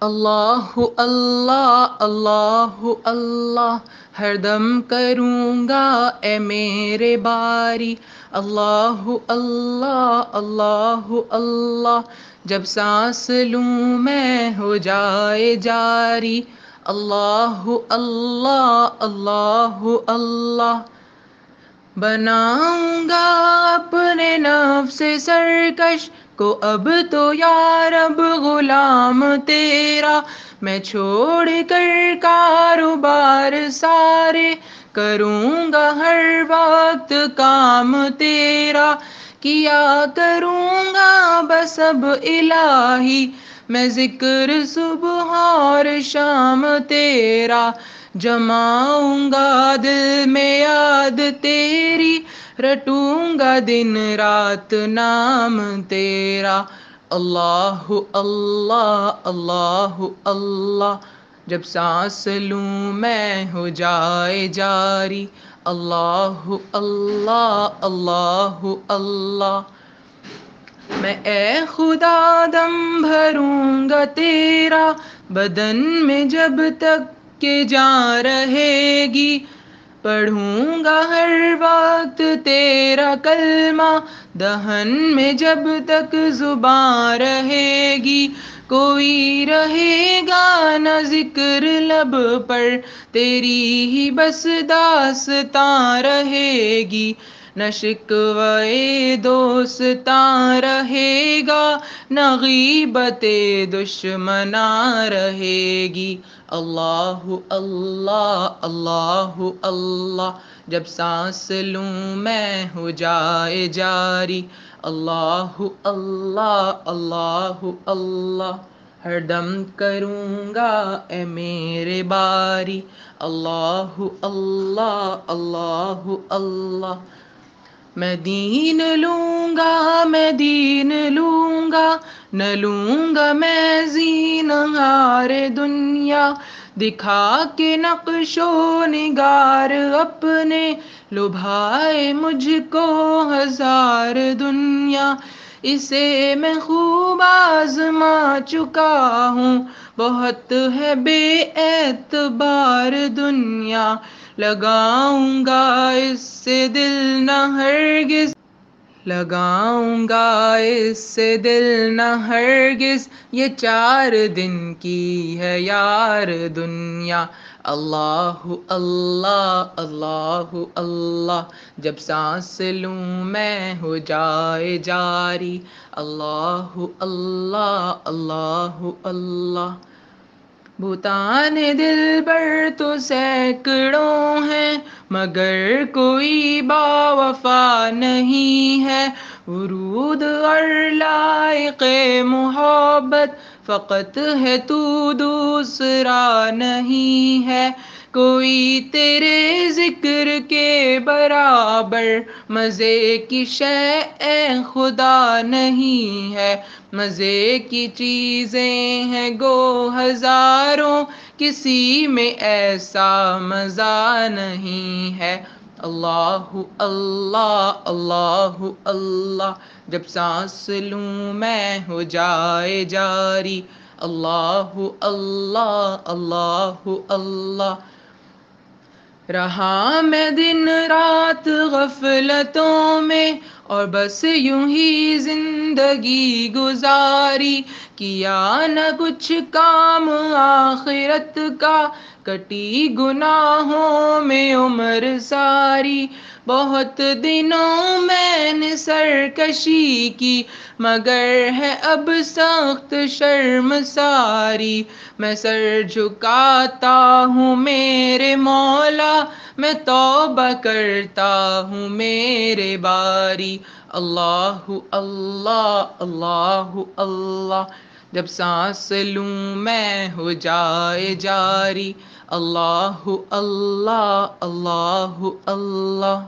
اللہ اللہ اللہ اللہ، ہر دم کروں گا اے میرے باری، اللہ اللہ اللہ اللہ، جب سانس لوں میں ہو جائے جاری، اللہ اللہ اللہ اللہ، بناؤں گا اپنے نفس سرکش کو اب تو یا رب غلام تیرا، میں چھوڑ کر کاروبار سارے کروں گا ہر وقت کام تیرا، کیا کروں گا بس اب الہی میں ذکر صبح اور شام تیرا، جماؤں گا دل میں یاد تیری، رٹوں گا دن رات نام تیرا، اللہ اللہ اللہ اللہ، جب سانس لوں میں ہو جائے جاری، اللہ اللہ اللہ اللہ، میں اے خدا دم بھروں گا تیرا بدن میں جب تک کہ جان رہے گی، پڑھوں گا ہر وقت تیرا کلمہ دہن میں جب تک زبان رہے گی، کوئی رہے گا نہ ذکر لب پر تیری ہی بس داستاں رہے گی، نہ شکوہ دوستاں رہے گا نہ غیبت دشمناں رہے گی، اللہ اللہ اللہ اللہ، جب سانس لوں میں ہو جائے جاری، اللہ اللہ اللہ اللہ، ہر دم کروں گا اے میرے باری، اللہ اللہ اللہ اللہ، میں دین لوں گا میں دین لوں گا، نہ لوں گا میں زینہار دنیا، دکھا کے نقش و نگار اپنے لبھائے مجھ کو ہزار دنیا، اسے میں خوب آزما چکا ہوں، بہت ہے بے اعتبار دنیا، لگاؤں گا اس سے دل نہ ہرگز، لگاؤں گا اس سے دل نہ ہرگز، یہ 4 دن کی ہے یار دنیا، اللہ اللہ اللہ اللہ، جب سانس لوں میں ہو جائے جاری، اللہ اللہ اللہ اللہ، بھوتان دل بر تو سینکڑوں ہیں مگر کوئی باوفا نہیں ہے، ورود اور لائق محبت فقط ہے تو دوسرا نہیں ہے، کوئی تیرے ذکر کے برابر مزے کی شے اے خدا نہیں ہے، مزے کی چیزیں ہیں گو ہزاروں، کسی میں ایسا مزہ نہیں ہے، اللہ اللہ اللہ اللہ، جب سانس لوں میں ہو جائے جاری، اللہ اللہ اللہ اللہ، رہا میں دن رات غفلتوں میں اور بس یوں ہی زندگی گزاری، کیا نہ کچھ کام آخرت کا، کٹی گناہوں میں عمر ساری، بہت دنوں میں نے سرکشی کی مگر ہے اب سخت شرم ساری، میں سر جھکاتا ہوں میرے مولا، میں توبہ کرتا ہوں میرے باری، اللہ اللہ اللہ اللہ، جب سانس لوں میں ہو جائے جاری، اللہ اللہ اللہ اللہ۔